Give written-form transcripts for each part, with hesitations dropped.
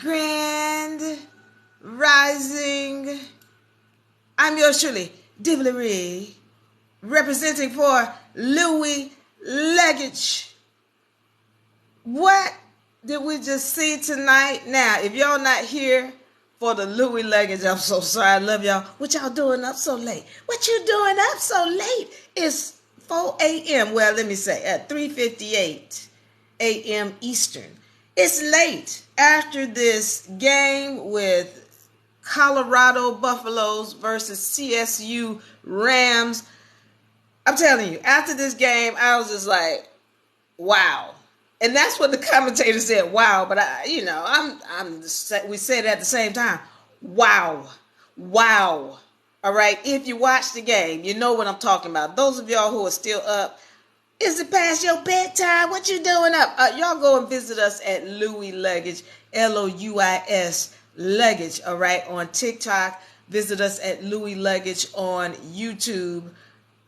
Grand Rising. I'm yours truly, Dibblery, representing for Louis Luggage. What did we just see tonight? Now, if y'all not here for the Louis Luggage, I'm so sorry. I love y'all. What y'all doing up so late? What you doing up so late? It's 4 a.m. Well, let me say at 3:58 a.m. Eastern. It's late after this game with Colorado Buffaloes versus CSU Rams. I'm telling you, after this game, I was just like, wow. And that's what the commentator said, wow. But we said it at the same time. Wow. Wow. All right. If you watch the game, you know what I'm talking about. Those of y'all who are still up, is it past your bedtime? What you doing up? Y'all go and visit us at Louis Luggage, Louis Luggage, all right, on TikTok. Visit us at Louis Luggage on YouTube.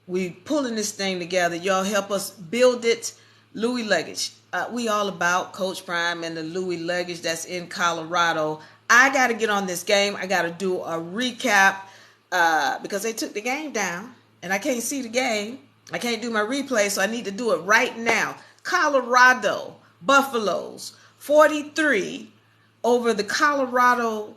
We pulling this thing together. Y'all help us build it. Louis Luggage. We all about Coach Prime and the Louis Luggage that's in Colorado. I got to get on this game. I got to do a recap because they took the game down and I can't see the game. I can't do my replay, so I need to do it right now. Colorado Buffaloes 43 over the Colorado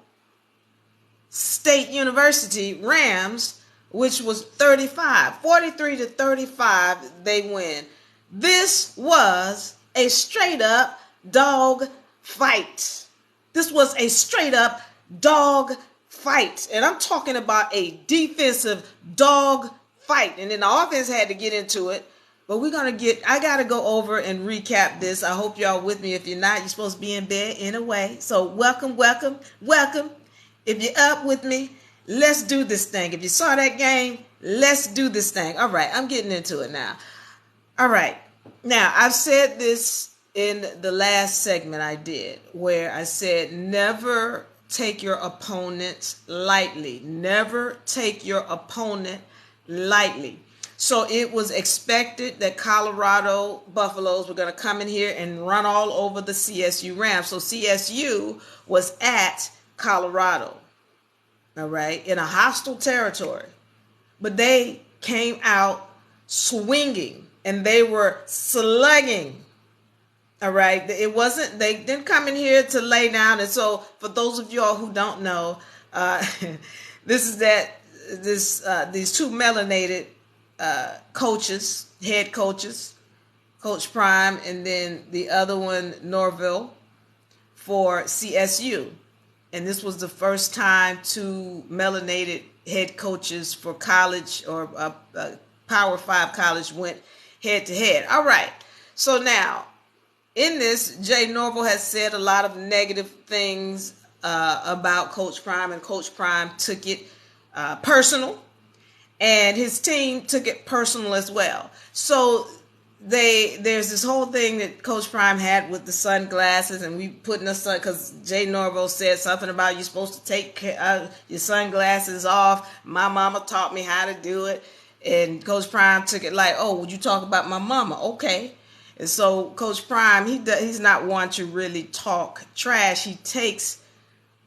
State University Rams, which was 35. 43-35, they win. This was a straight up dog fight. This was a straight up dog fight. And I'm talking about a defensive dog fight. And then the offense had to get into it. But I got to go over and recap this. I hope y'all with me. If you're not, you're supposed to be in bed anyway. So welcome. If you're up with me, let's do this thing. If you saw that game, let's do this thing. All right, I'm getting into it now. All right. Now, I've said this in the last segment I did, where I said never take your opponent lightly. Never take your opponent lightly. So it was expected that Colorado Buffaloes were going to come in here and run all over the CSU Rams. So CSU was at Colorado, all right, in a hostile territory. But they came out swinging and they were slugging, all right. They didn't come in here to lay down. And so for those of y'all who don't know, these two melanated coaches, head coaches, Coach Prime, and then the other one, Norville, for CSU. And this was the first time two melanated head coaches for college or Power 5 college went head to head. All right. So now, in this, Jay Norville has said a lot of negative things about Coach Prime, and Coach Prime took it personal. And his team took it personal as well. So there's this whole thing that Coach Prime had with the sunglasses, and we put in the sun because Jay Norville said something about you're supposed to take your sunglasses off. My mama taught me how to do it. And Coach Prime took it like, oh, would you talk about my mama? Okay. And so Coach Prime, he's not one to really talk trash. He takes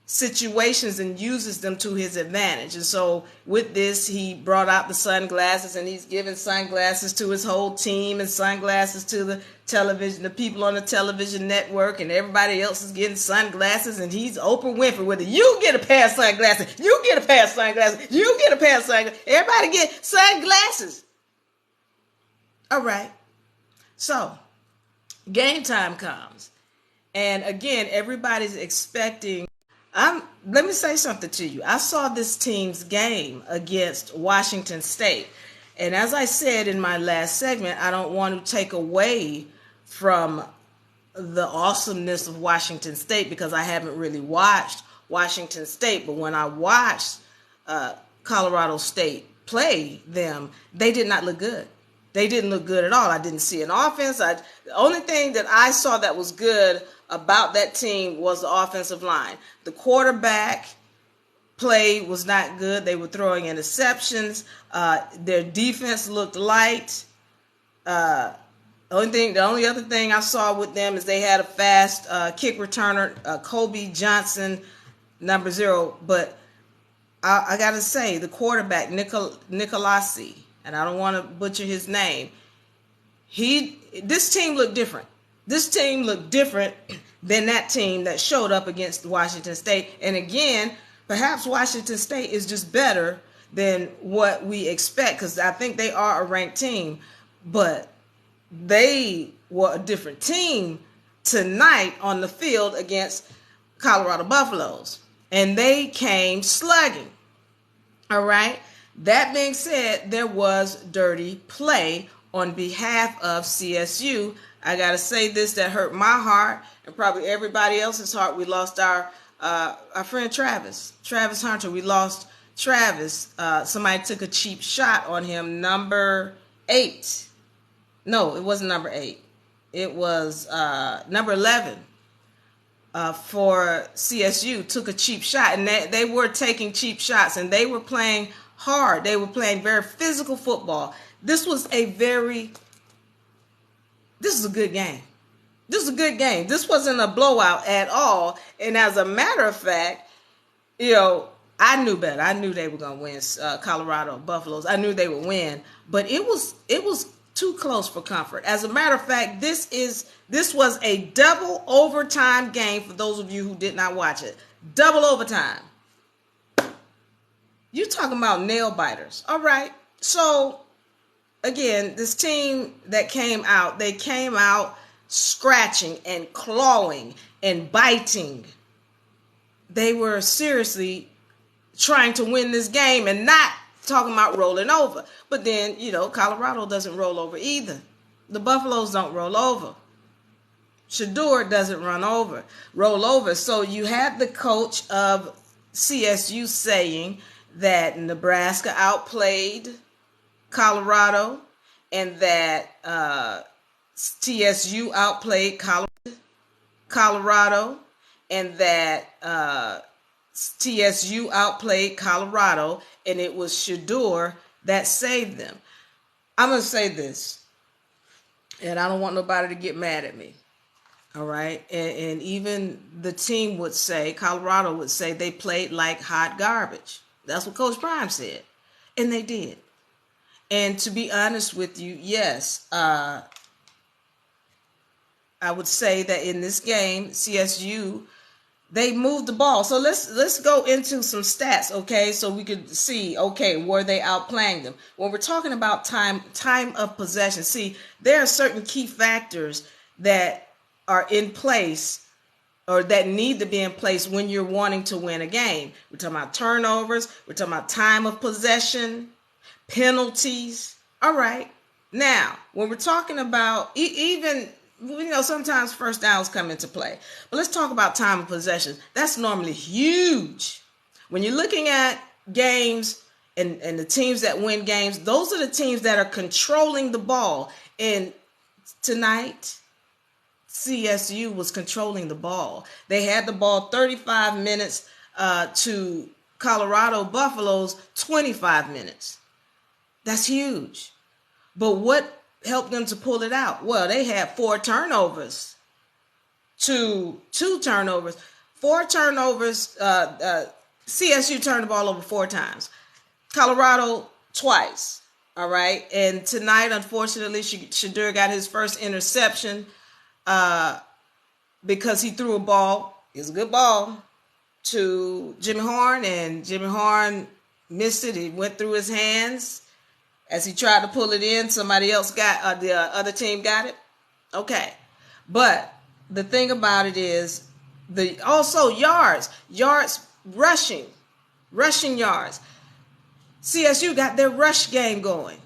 situations and uses them to his advantage. And so with this, he brought out the sunglasses, and he's giving sunglasses to his whole team and sunglasses to the television, the people on the television network, and everybody else is getting sunglasses, and he's Oprah Winfrey with it. You get a pair of sunglasses. You get a pair of sunglasses. You get a pair of sunglasses. Everybody get sunglasses. All right. So game time comes. And again, everybody's expecting. Let me say something to you. I saw this team's game against Washington State. And as I said in my last segment, I don't want to take away from the awesomeness of Washington State because I haven't really watched Washington State. But when I watched Colorado State play them, they did not look good. They didn't look good at all. I didn't see an offense. The only thing that I saw that was good about that team was the offensive line. The quarterback play was not good. They were throwing interceptions. Their defense looked light. The only other thing I saw with them is they had a fast kick returner, Kobe Johnson, number 0. But I got to say, the quarterback, Nicolasi, and I don't want to butcher his name, this team looked different. This team looked different than that team that showed up against Washington State. And again, perhaps Washington State is just better than what we expect, because I think they are a ranked team. But they were a different team tonight on the field against Colorado Buffaloes. And they came slugging. All right. That being said, there was dirty play on behalf of CSU. I got to say this, that hurt my heart and probably everybody else's heart. We lost our friend Travis Hunter. We lost Travis. Somebody took a cheap shot on him, number 8. No, it wasn't number 8. It was number 11 for CSU, took a cheap shot. And they were taking cheap shots, and they were playing hard. They were playing very physical football. This was a good game. This is a good game. This wasn't a blowout at all. And as a matter of fact, I knew better. I knew they were going to win, Colorado Buffaloes. I knew they would win. But it was too close for comfort. As a matter of fact, this was a double overtime game for those of you who did not watch it. Double overtime. You talking about nail biters. All right. So, again, this team that came out, they came out scratching and clawing and biting. They were seriously trying to win this game and not talking about rolling over. But then, Colorado doesn't roll over either. The Buffaloes don't roll over. Shedeur doesn't roll over. So you have the coach of CSU saying that Nebraska outplayed Colorado and that TSU outplayed Colorado and that TSU outplayed Colorado, and it was Shedeur that saved them. I'm going to say this, and I don't want nobody to get mad at me. All right. And even the team would say, Colorado would say, they played like hot garbage. That's what Coach Prime said. And they did. And to be honest with you, yes, I would say that in this game, CSU, they moved the ball. So let's go into some stats, okay, so we could see, okay, were they outplaying them? When we're talking about time of possession, see, there are certain key factors that are in place or that need to be in place when you're wanting to win a game. We're talking about turnovers. We're talking about time of possession, penalties. All right. Now, when we're talking about even, sometimes first downs come into play. But let's talk about time of possession. That's normally huge. When you're looking at games and the teams that win games, those are the teams that are controlling the ball. And tonight, CSU was controlling the ball. They had the ball 35 minutes to Colorado Buffalo's 25 minutes. That's huge. But what helped them to pull it out? Well, they had 4 turnovers to 2 turnovers. 4 turnovers. CSU turned the ball over 4 times. Colorado twice. All right. And tonight, unfortunately, Shedeur got his first interception because he threw a ball. It was a good ball to Jimmy Horn, and Jimmy Horn missed it. It went through his hands. As he tried to pull it in, somebody else got, the other team got it. Okay. But the thing about it is, also yards rushing yards. CSU got their rush game going.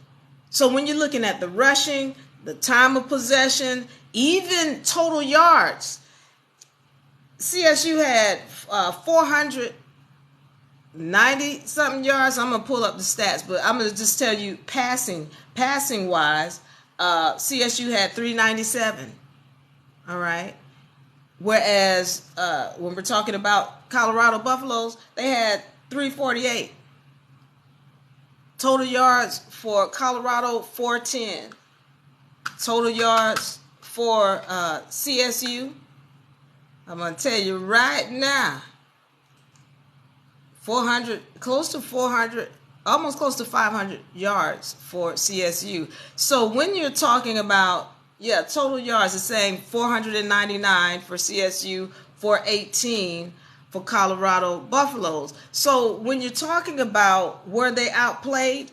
So when you're looking at the rushing, the time of possession, even total yards, CSU had 490 something yards. I'm gonna pull up the stats, but I'm gonna just tell you passing wise, CSU had 397. All right. Whereas when we're talking about Colorado Buffaloes, they had 348. Total yards for Colorado 410. total yards for CSU. I'm going to tell you right now, 400, close to 400, almost close to 500 yards for CSU. So when you're talking about, total yards, it's saying 499 for CSU, 418 for Colorado Buffaloes. So when you're talking about where they outplayed,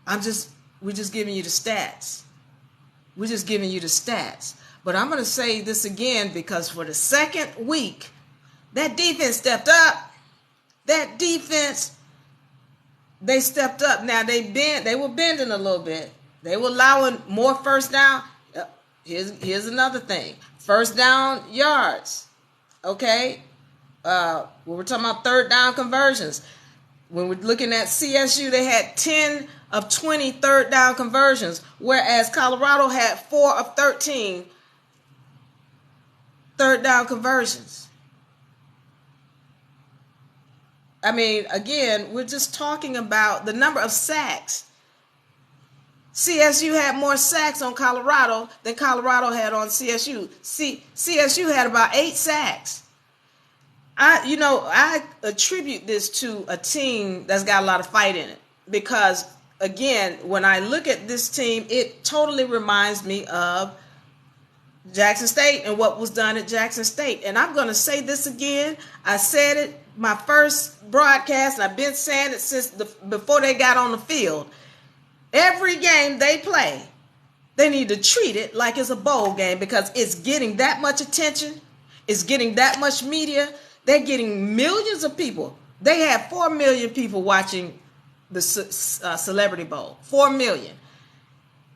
we're just giving you the stats. We're just giving you the stats. But I'm going to say this again, because for the second week, that defense stepped up. That defense, they stepped up. Now they were bending a little bit. They were allowing more first down. Here's another thing. First down yards. Okay? We were talking about third down conversions. When we're looking at CSU, they had 10 of 20 third down conversions, whereas Colorado had 4 of 13 third down conversions. I mean, again, we're just talking about the number of sacks. CSU had more sacks on Colorado than Colorado had on CSU. CSU had about 8 sacks. I attribute this to a team that's got a lot of fight in it, because, again, when I look at this team, it totally reminds me of Jackson State and what was done at Jackson State. And I'm going to say this again. I said it my first broadcast, and I've been saying it since before they got on the field. Every game they play, they need to treat it like it's a bowl game, because it's getting that much attention. It's getting that much media. They're getting millions of people. They have 4 million people watching the Celebrity Bowl. 4 million.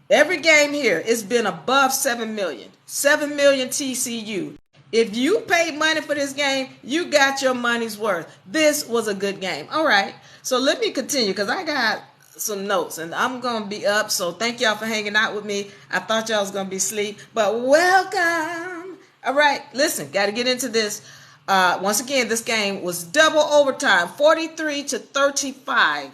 Every game here, it's been above 7 million. 7 million TCU. If you paid money for this game, you got your money's worth. This was a good game. All right. So let me continue, because I got some notes and I'm going to be up. So thank y'all for hanging out with me. I thought y'all was going to be asleep, but welcome. All right. Listen, got to get into this. Once again, this game was double overtime, 43-35.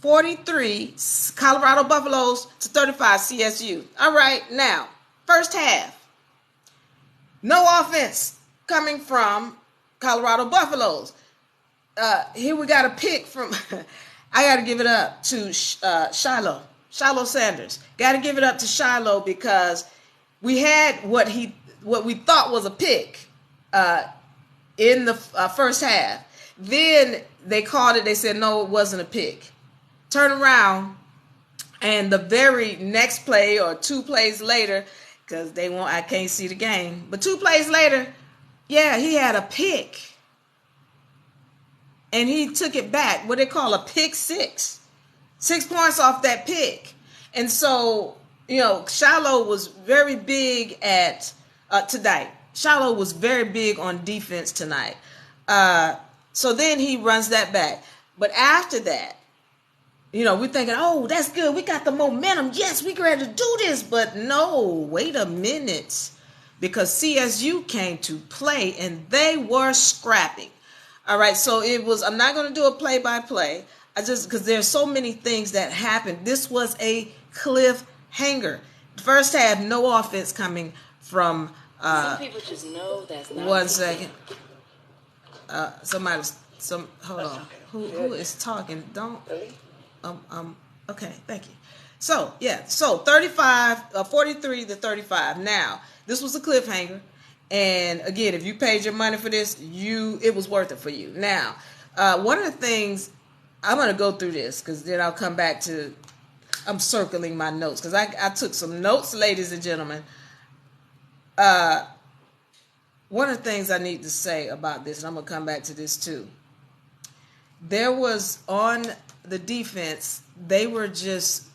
43 Colorado Buffaloes to 35 CSU. All right, now, first half. No offense coming from Colorado Buffaloes. Here we got a pick from, I got to give it up to Shiloh Sanders. Got to give it up to Shiloh, because we had what we thought was a pick in the first half. Then they called it, they said, no, it wasn't a pick. Turn around, and the very next play, or 2 plays later, because I can't see the game, but 2 plays later, he had a pick, and he took it back. What they call a pick 6, 6 points off that pick. And so, Shiloh was very big at tonight. Shiloh was very big on defense tonight. So then he runs that back, but after that, we're thinking, oh, that's good. We got the momentum. Yes, we're ready to do this. But no, wait a minute. Because CSU came to play, and they were scrapping. All right, so I'm not going to do a play-by-play. Because there's so many things that happened. This was a cliffhanger. First half, no offense coming from... some people just know that's not... One second. Hold on. Who is talking? Don't... Okay, thank you. So 43-35. Now, this was a cliffhanger, and again, if you paid your money for this, it was worth it for you. Now, one of the things, I'm going to go through this, because then I'll come back to, I'm circling my notes, because I took some notes, ladies and gentlemen. One of the things I need to say about this, and I'm going to come back to this too, there was on the defense, they were just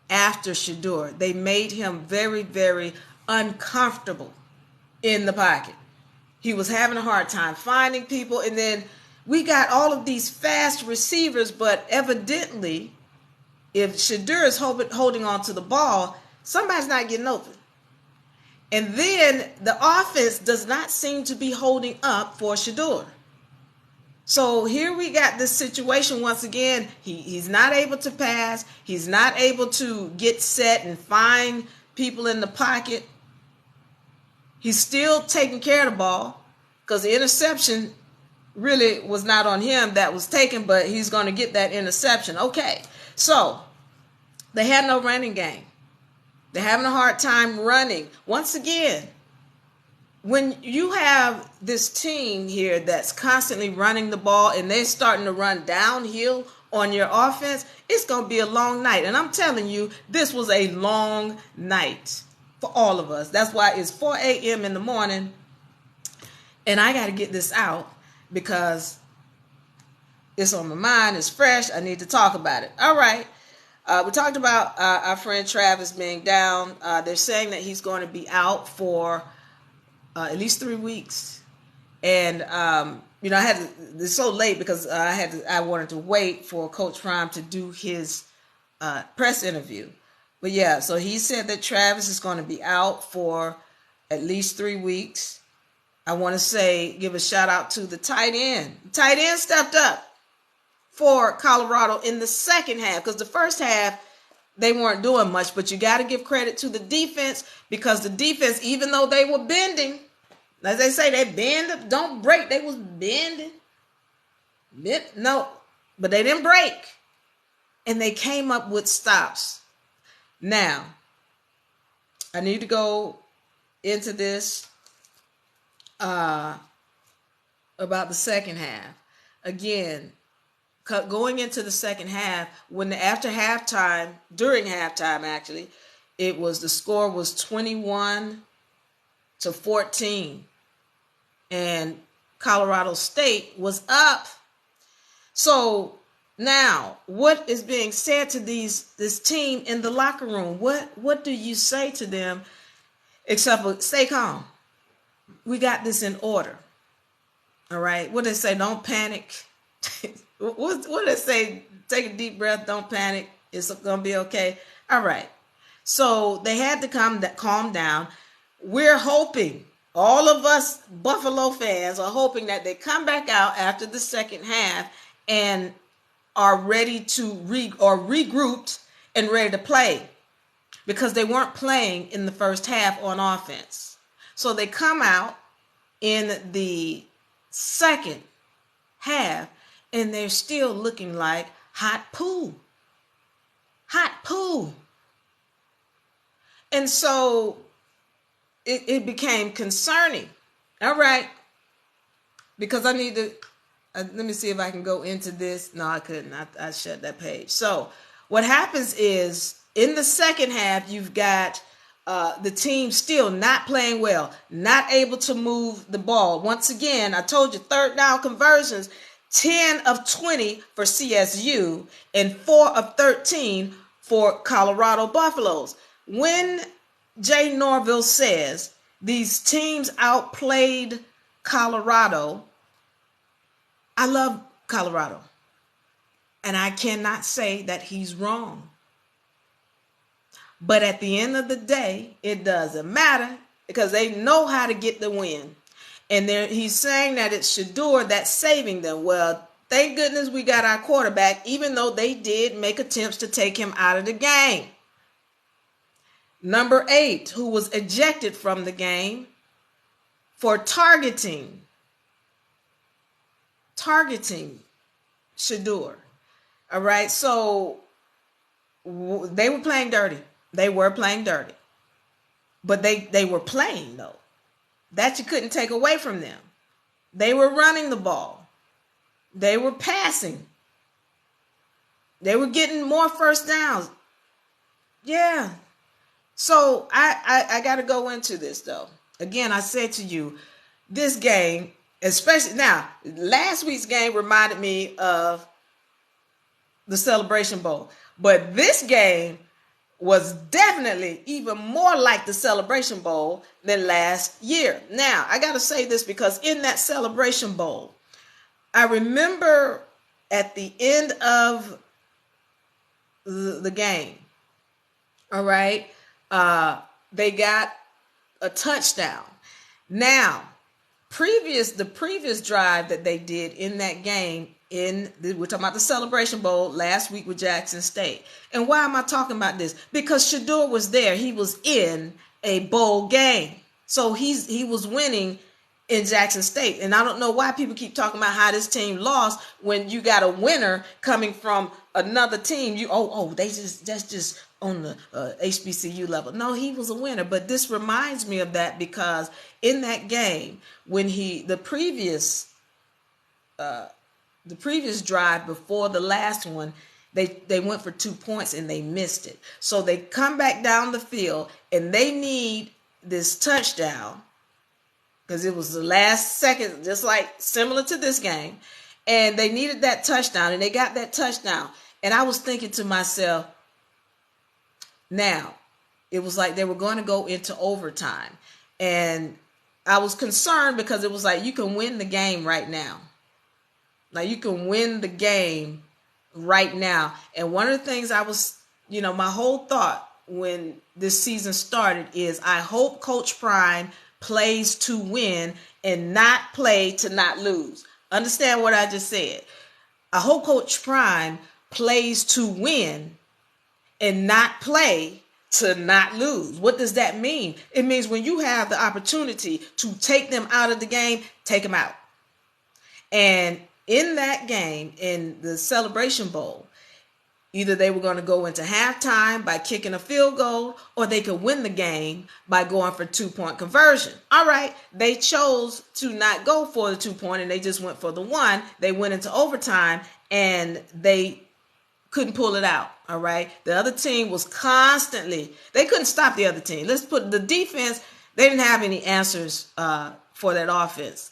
after Shedeur. They made him very, very uncomfortable in the pocket. He was having a hard time finding people, and then we got all of these fast receivers, but evidently, if Shedeur is holding on to the ball, somebody's not getting open. And then the offense does not seem to be holding up for Shedeur. So here we got this situation once again. He's not able to pass. He's not able to get set and find people in the pocket. He's still taking care of the ball because the interception really was not on him that was taken, but he's going to get that interception. Okay, so they had no running game. They're having a hard time running. Once again, when you have this team here that's constantly running the ball and they're starting to run downhill on your offense, it's going to be a long night. And I'm telling you, this was a long night for all of us. That's why it's 4 a.m. in the morning. And I got to get this out because it's on my mind. It's fresh. I need to talk about it. All right. We talked about our friend Travis being down. They're saying that he's going to be out for at least 3 weeks. And, it's so late because I wanted to wait for Coach Prime to do his press interview. But yeah, so he said that Travis is going to be out for at least 3 weeks. I want to give a shout out to the tight end. Tight end stepped up for Colorado in the second half because the first half they weren't doing much, but you got to give credit to the defense because the defense, even though they were bending, as they say, they bend, don't break. They was bending. No, but they didn't break. And they came up with stops. Now, I need to go into this about the second half. Again, going into the second half, during halftime actually, the score was 21-14, and Colorado State was up. So now, what is being said to this team in the locker room? What do you say to them except for stay calm? We got this in order. All right. What they say? Don't panic. What they say? Take a deep breath. Don't panic. It's gonna be okay. All right. So they had to calm down. We're hoping, all of us Buffalo fans are hoping that they come back out after the second half and are ready to regrouped and ready to play because they weren't playing in the first half on offense. So they come out in the second half and they're still looking like hot poo. Hot poo. And so it became concerning. All right. Because I need to, let me see if I can go into this. No, I couldn't. I shut that page. So what happens is in the second half, you've got the team still not playing well, not able to move the ball. Once again, I told you third down conversions, 10 of 20 for CSU and 4 of 13 for Colorado Buffaloes. When Jay Norville says these teams outplayed Colorado, I love Colorado. And I cannot say that he's wrong. But at the end of the day, it doesn't matter because they know how to get the win. And he's saying that it's Shedeur that's saving them. Well, thank goodness we got our quarterback, even though they did make attempts to take him out of the game. Number 8, who was ejected from the game for targeting Shedeur. All right, so they were playing dirty. They were playing dirty. But they were playing, though. That you couldn't take away from them. They were running the ball. They were passing. They were getting more first downs. Yeah. So I got to go into this, though. Again, I said to you, this game, especially now, last week's game reminded me of the Celebration Bowl. But this game was definitely even more like the Celebration Bowl than last year. Now, I got to say this because in that Celebration Bowl, I remember at the end of the game, all right, they got a touchdown. Now, the previous drive that they did in that game, we're talking about the Celebration Bowl last week with Jackson State. And why am I talking about this? Because Shedeur was there. He was in a bowl game. So he was winning in Jackson State. And I don't know why people keep talking about how this team lost when you got a winner coming from another team. That's just on the HBCU level. No, he was a winner. But this reminds me of that because in that game, when the previous drive before the last one, they went for 2 points and they missed it. So they come back down the field and they need this touchdown because it was the last second, just like similar to this game. And they needed that touchdown and they got that touchdown. And I was thinking to myself, now, it was like they were going to go into overtime. And I was concerned because it was like, you can win the game right now. Like, you can win the game right now. And one of the things I was, my whole thought when this season started is I hope Coach Prime plays to win and not play to not lose. Understand what I just said? I hope Coach Prime plays to win and not play to not lose. What does that mean? It means when you have the opportunity to take them out of the game, take them out. And in that game, in the Celebration Bowl, either they were going to go into halftime by kicking a field goal, or they could win the game by going for 2-point conversion. All right, they chose to not go for the 2-point, and they just went for the 1. They went into overtime, and they couldn't pull it out. All right, the other team was they couldn't stop the other team. Let's put the defense, they didn't have any answers for that offense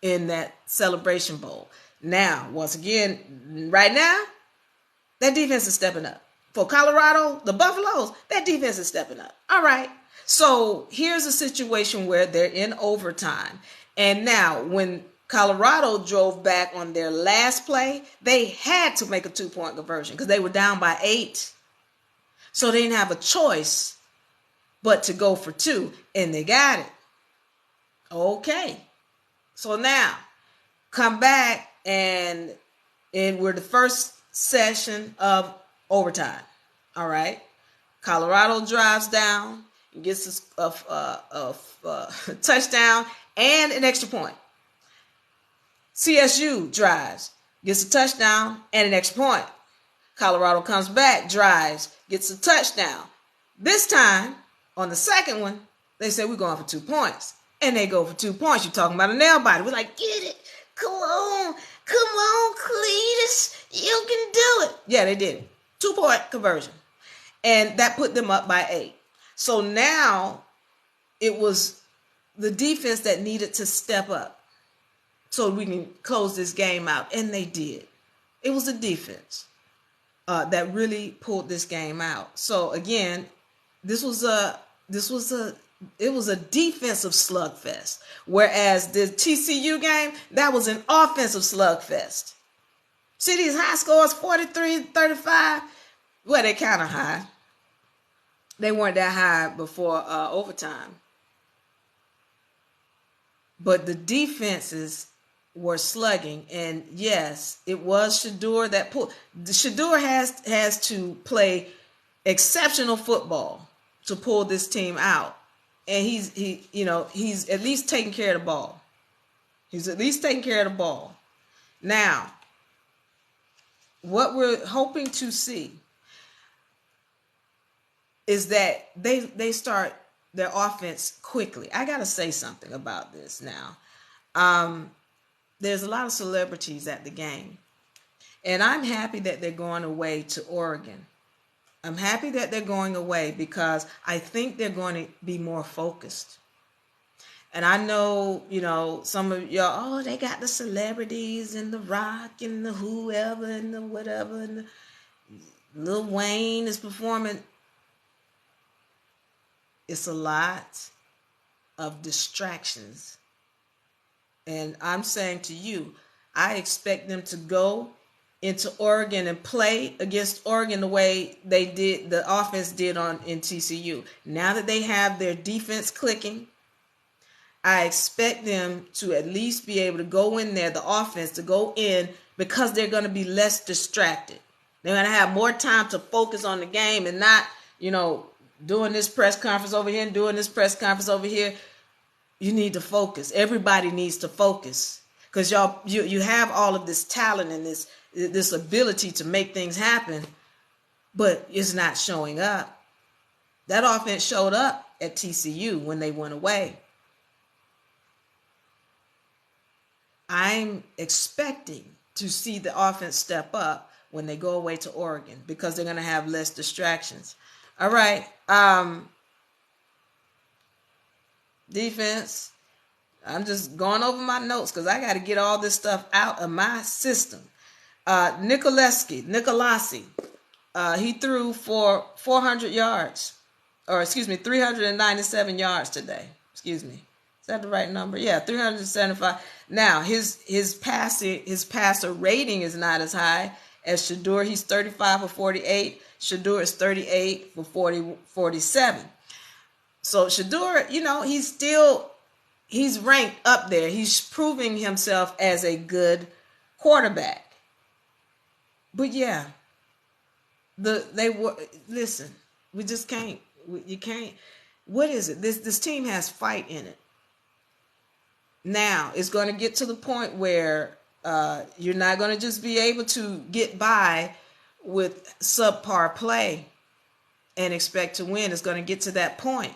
in that Celebration Bowl. Now, once again, right now, that defense is stepping up. For Colorado, the Buffaloes, that defense is stepping up. All right. So here's a situation where they're in overtime. And now when Colorado drove back on their last play, they had to make a 2-point conversion because they were down by 8. So they didn't have a choice but to go for 2. And they got it. Okay. So now come back and we're the first session of overtime. All right. Colorado drives down and gets a touchdown and an extra point. CSU drives, gets a touchdown and an extra point. Colorado comes back, drives, gets a touchdown. This time, on the second one, they say we're going for 2 points. And they go for 2 points. You're talking about a nail biter. We're like, get it. Come on, Cletus. You can do it. Yeah, they did it. 2-point conversion. And that put them up by 8. So now it was the defense that needed to step up so we can close this game out. And they did. It was the defense that really pulled this game out. So again, it was a defensive slugfest. Whereas the TCU game, that was an offensive slugfest. See these high scores, 43-35? Well, they're kind of high. They weren't that high before overtime. But the defenses were slugging. And yes, it was Shedeur that pulled. Shedeur has to play exceptional football to pull this team out. And he's at least taking care of the ball. He's at least taking care of the ball. Now, what we're hoping to see is that they start their offense quickly. I got to say something about this now. There's a lot of celebrities at the game. And I'm happy that they're going away to Oregon. I'm happy that they're going away because I think they're going to be more focused. And I know, some of y'all, they got the celebrities and the Rock and the whoever and the whatever and the Lil Wayne is performing. It's a lot of distractions. And I'm saying to you, I expect them to go into Oregon and play against Oregon the way they did, the offense did in TCU. Now that they have their defense clicking, I expect them to at least be able to go in there, the offense to go in, because they're going to be less distracted. They're going to have more time to focus on the game and not, doing this press conference over here and doing this press conference over here. You need to focus. Everybody needs to focus, because you have all of this talent and this ability to make things happen, but it's not showing up. That offense showed up at TCU when they went away. I'm expecting to see the offense step up when they go away to Oregon, because they're going to have less distractions. All right. Defense. I'm just going over my notes because I got to get all this stuff out of my system. Nicolasi, he threw for 400 yards, or 397 yards today. Is that the right number? Yeah, 375. Now his passer rating is not as high as Shedeur. He's 35 for 48. Shedeur is 38 for 47. So Shedeur, he's ranked up there. He's proving himself as a good quarterback. But yeah, listen. We just can't. You can't. What is it? This team has fight in it. Now it's going to get to the point where you're not going to just be able to get by with subpar play and expect to win. It's going to get to that point.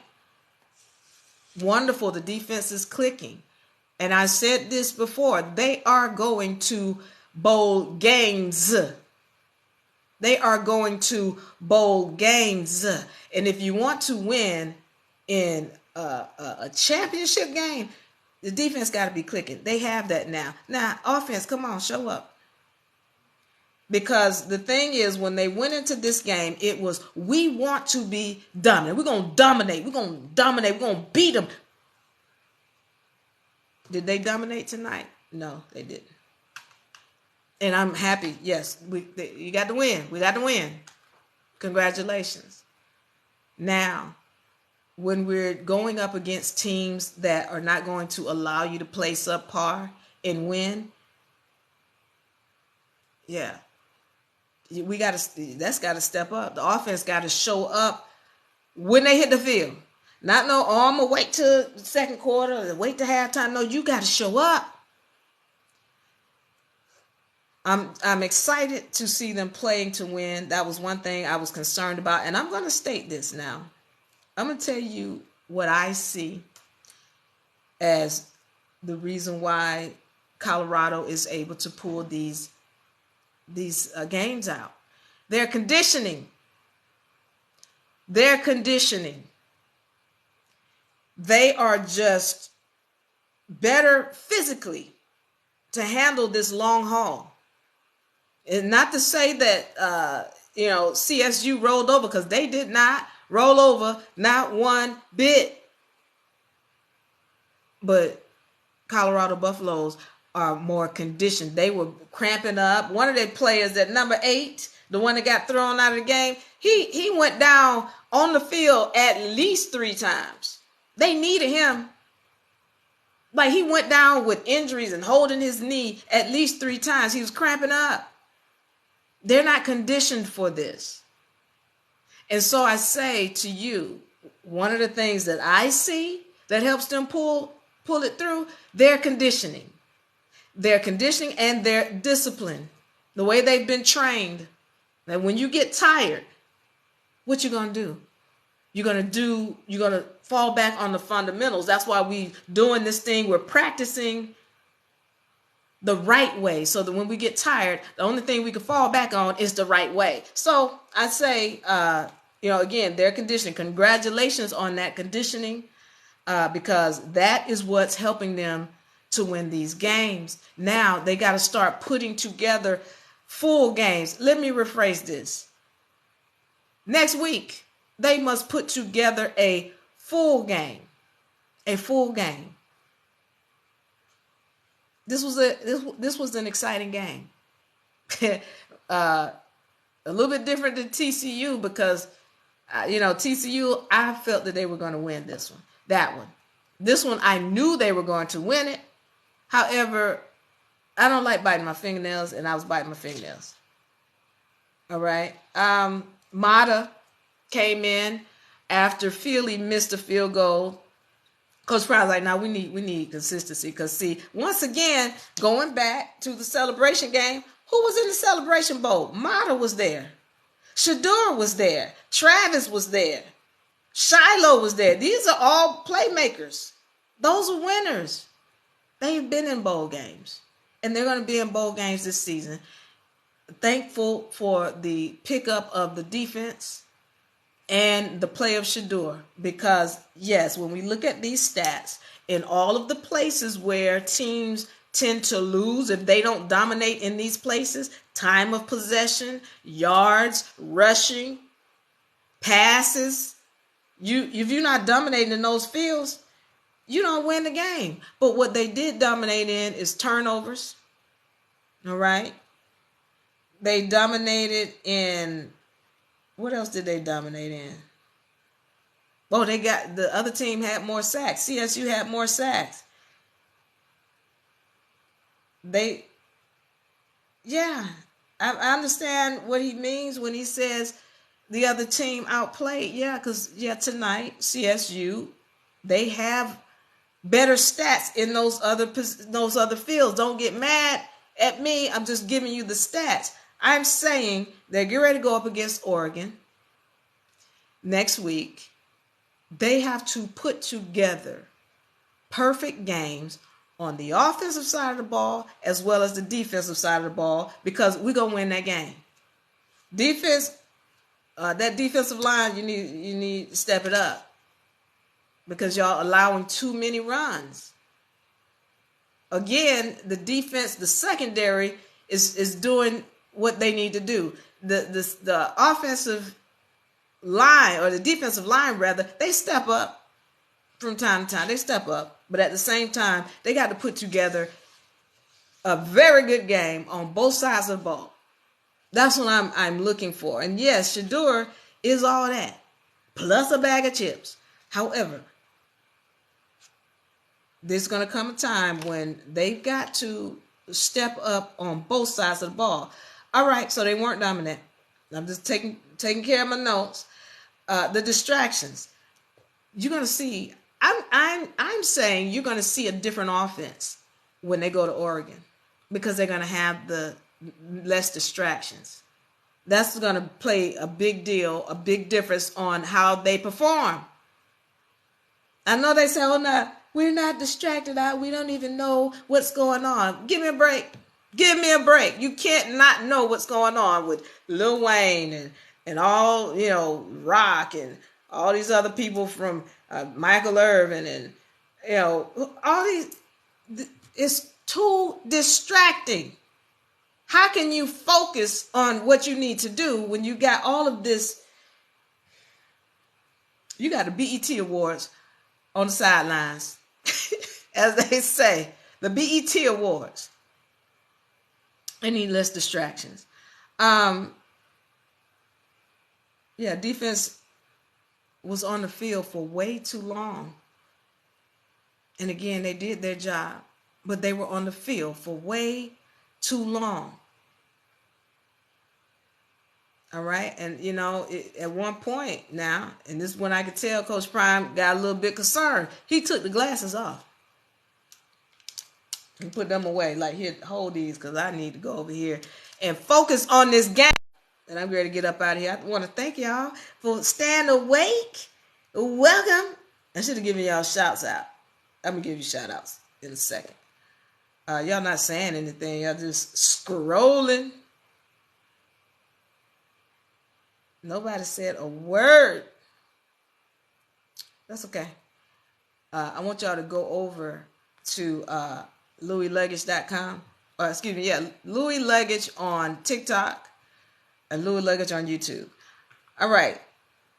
Wonderful. The defense is clicking. And I said this before. They are going to bowl games. They are going to bowl games. And if you want to win in a championship game, the defense got to be clicking. They have that now. Now, offense, come on, show up. Because the thing is, when they went into this game, it was, we want to be dominant. We're going to dominate. We're going to dominate. We're going to beat them. Did they dominate tonight? No, they didn't. And I'm happy. Yes, you got to win. We got to win. Congratulations. Now, when we're going up against teams that are not going to allow you to play subpar and win, yeah, that's got to step up. The offense got to show up when they hit the field. Not no, I'm going to wait till the second quarter, wait till halftime. No, you got to show up. I'm excited to see them playing to win. That was one thing I was concerned about. And I'm going to state this now. I'm going to tell you what I see as the reason why Colorado is able to pull these games out. Their conditioning. They are just better physically to handle this long haul. And not to say that, CSU rolled over, because they did not roll over, not one bit. But Colorado Buffaloes are more conditioned. They were cramping up. One of their players, that number 8, the one that got thrown out of the game, he went down on the field at least 3 times. They needed him. Like, he went down with injuries and holding his knee at least 3 times. He was cramping up. They're not conditioned for this. And so I say to you, one of the things that I see that helps them pull it through, their conditioning. Their conditioning and their discipline. The way they've been trained. That when you get tired, what you going to do? You're going to fall back on the fundamentals. That's why we doing this thing. We're practicing the right way, so that when we get tired, the only thing we can fall back on is the right way. So I say, again, their conditioning. Congratulations on that conditioning, because that is what's helping them to win these games. Now they got to start putting together full games. Let me rephrase this. Next week, they must put together a full game. A full game. This was an exciting game. A little bit different than TCU, because TCU, I felt that they were going to win this one. That one. This one, I knew they were going to win it. However, I don't like biting my fingernails, and I was biting my fingernails. All right. Mata came in after Philly missed a field goal. Coach Brown's like, now we need consistency. Because, see, once again, going back to the celebration game, who was in the celebration bowl? Mata was there. Shador was there. Travis was there. Shiloh was there. These are all playmakers. Those are winners. They've been in bowl games. And they're going to be in bowl games this season. Thankful for the pickup of the defense and the play of Shador. Because, yes, when we look at these stats, in all of the places where teams tend to lose, if they don't dominate in these places, time of possession, yards, rushing, passes, if you're not dominating in those fields, you don't win the game. But what they did dominate in is turnovers. All right. They dominated in, what else did they dominate in? Oh, the other team had more sacks. CSU had more sacks. I understand what he means when he says the other team outplayed. Yeah, because, tonight, CSU, they have better stats in those other fields. Don't get mad at me. I'm just giving you the stats. I'm saying they're getting ready to go up against Oregon next week. They have to put together perfect games on the offensive side of the ball as well as the defensive side of the ball, because we're going to win that game. Defense, that defensive line, you need to step it up, because y'all allowing too many runs. Again, the defense, the secondary is doing what they need to do. The offensive line, or the defensive line rather, they step up from time to time. They step up, but at the same time, they got to put together a very good game on both sides of the ball. That's what I'm looking for. And yes, Shador is all that, plus a bag of chips. However, there's going to come a time when they've got to step up on both sides of the ball. All right, so they weren't dominant. I'm just taking care of my notes. The distractions. You're going to see. I'm saying you're going to see a different offense when they go to Oregon, because they're going to have the less distractions. That's going to play a big big difference on how they perform. I know they say, "Oh no, we're not distracted. We don't even know what's going on." Give me a break. Give me a break. You can't not know what's going on with Lil Wayne and all, Rock and all these other people from Michael Irvin and, all these. It's too distracting. How can you focus on what you need to do when you got all of this? You got the BET Awards on the sidelines, as they say, the BET Awards. They need less distractions. Defense was on the field for way too long. And again, they did their job, but they were on the field for way too long. All right. And, at one point now, and this is when I could tell Coach Prime got a little bit concerned. He took the glasses off and put them away. Like, here, hold these, because I need to go over here and focus on this game. And I'm ready to get up out of here. I want to thank y'all for staying awake. Welcome. I should have given y'all shouts out. I'm going to give you shout outs in a second. Y'all not saying anything. Y'all just scrolling. Nobody said a word. That's okay. I want y'all to go over to LouieLuggage.com. Louie Luggage on TikTok and Louie Luggage on YouTube. All right.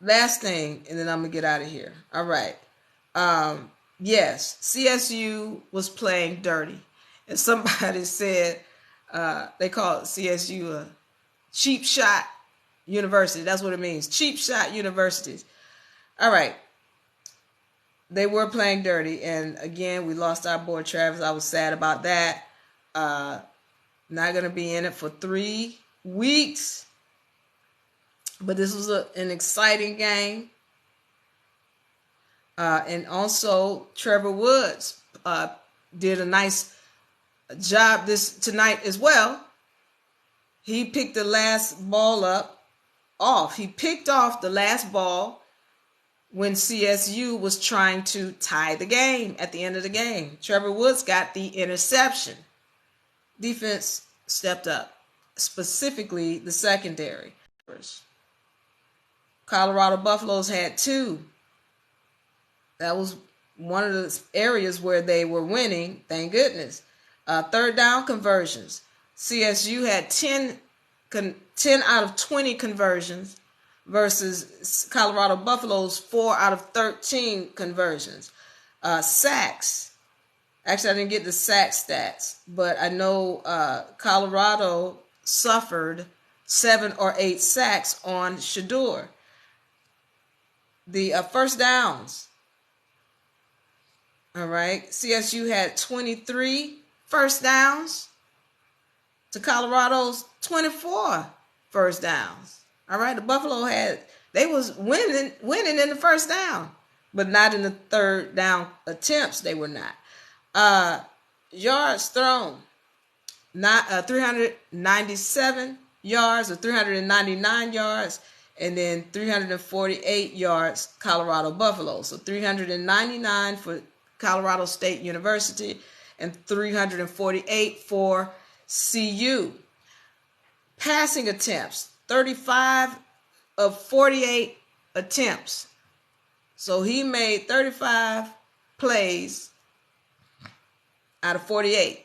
Last thing, and then I'm going to get out of here. All right. Yes, CSU was playing dirty. And somebody said they call CSU a cheap shot university. That's what it means. Cheap shot universities. All right. they were playing dirty. And again, we lost our boy Travis. I was sad about that. Not going to be in it for 3 weeks. But this was an exciting game. And also, Trevor Woods did a nice job tonight as well. He picked the last ball off. He picked off the last ball when CSU was trying to tie the game at the end of the game. Trevor Woods got the interception. Defense stepped up, specifically the secondary. Colorado Buffaloes had 2. That was one of the areas where they were winning, thank goodness. Third down conversions. CSU had 10 out of 20 conversions versus Colorado Buffaloes 4 out of 13 conversions. Sacks. Actually, I didn't get the sack stats, but I know Colorado suffered 7 or 8 sacks on Shedeur. The first downs. All right. CSU had 23 first downs to Colorado's 24 first downs. All right. The Buffalo they was winning in the first down, but not in the third down attempts. They were not. Yards thrown, not 397 yards or 399 yards. And then 348 yards, Colorado Buffalo. So 399 for Colorado State University and 348 for CU. Passing attempts, 35 of 48 attempts. So he made 35 plays out of 48.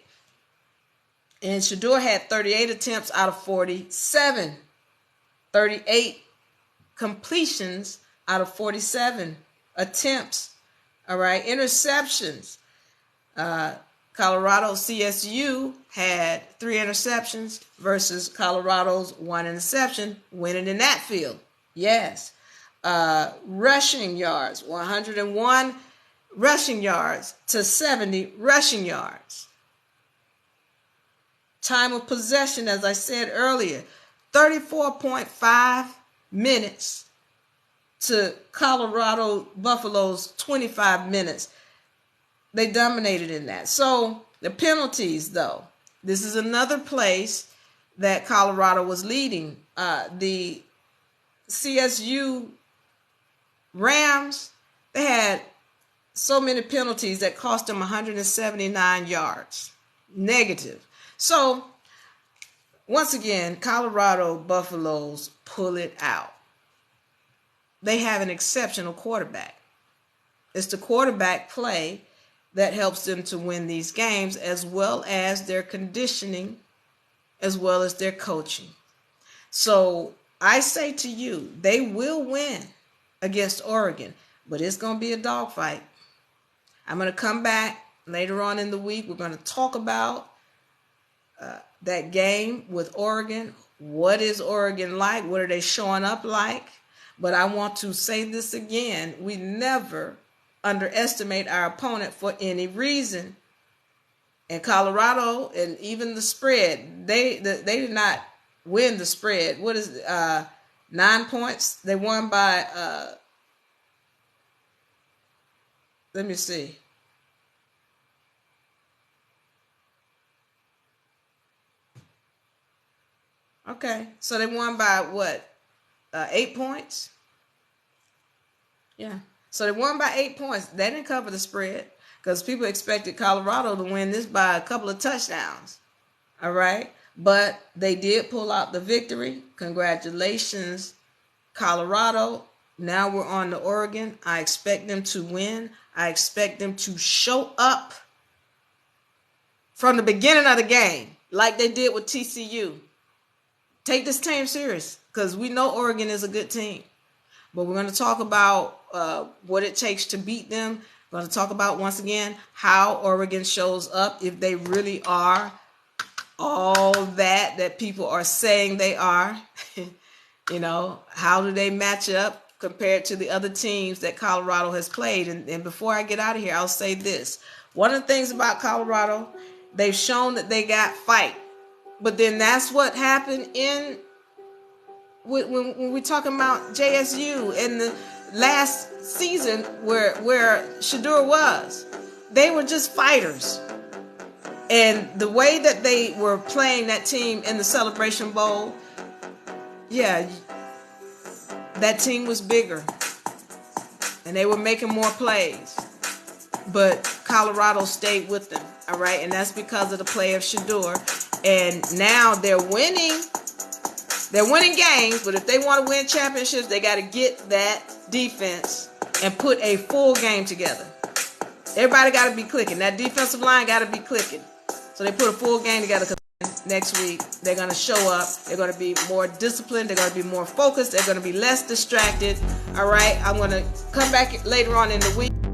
And Shedeur had 38 attempts out of 47. 38 completions out of 47 attempts. All right. Interceptions. Colorado CSU had 3 interceptions versus Colorado's 1 interception, winning in that field. Yes. Rushing yards, 101 rushing yards to 70 rushing yards. Time of possession, as I said earlier, 34.5 minutes to Colorado Buffalo's 25 minutes. They dominated in that. So the penalties, though, this is another place that Colorado was leading. The CSU Rams, they had so many penalties that cost them 179 yards negative. So once again, Colorado Buffaloes pull it out. They have an exceptional quarterback. It's the quarterback play that helps them to win these games, as well as their conditioning, as well as their coaching. So I say to you, they will win against Oregon, but it's going to be a dogfight. I'm going to come back later on in the week. We're going to talk about that game with Oregon. What is Oregon like? What are they showing up like? But I want to say this again. We never underestimate our opponent for any reason. And Colorado, and even the spread, they did not win the spread. What is 9 points? They won by, let me see. Okay, so they won by what? 8 points? Yeah. So they won by 8 points. They didn't cover the spread because people expected Colorado to win this by a couple of touchdowns. All right. But they did pull out the victory. Congratulations, Colorado. Now we're on to Oregon. I expect them to win. I expect them to show up from the beginning of the game like they did with TCU. Take this team serious because we know Oregon is a good team. But we're going to talk about what it takes to beat them. We're going to talk about, once again, how Oregon shows up, if they really are all that people are saying they are. You know, how do they match up compared to the other teams that Colorado has played. And before I get out of here, I'll say this. One of the things about Colorado, they've shown that they got fight. But then that's what happened when we're talking about JSU in the last season where Shedeur was. They were just fighters. And the way that they were playing that team in the Celebration Bowl, yeah, that team was bigger. And they were making more plays. But Colorado stayed with them, all right? And that's because of the play of Shedeur. And now they're winning. They're winning games, but if they want to win championships, they got to get that defense and put a full game together. Everybody got to be clicking. That defensive line got to be clicking. So they put a full game together because next week they're going to show up. They're going to be more disciplined. They're going to be more focused. They're going to be less distracted. All right, I'm going to come back later on in the week.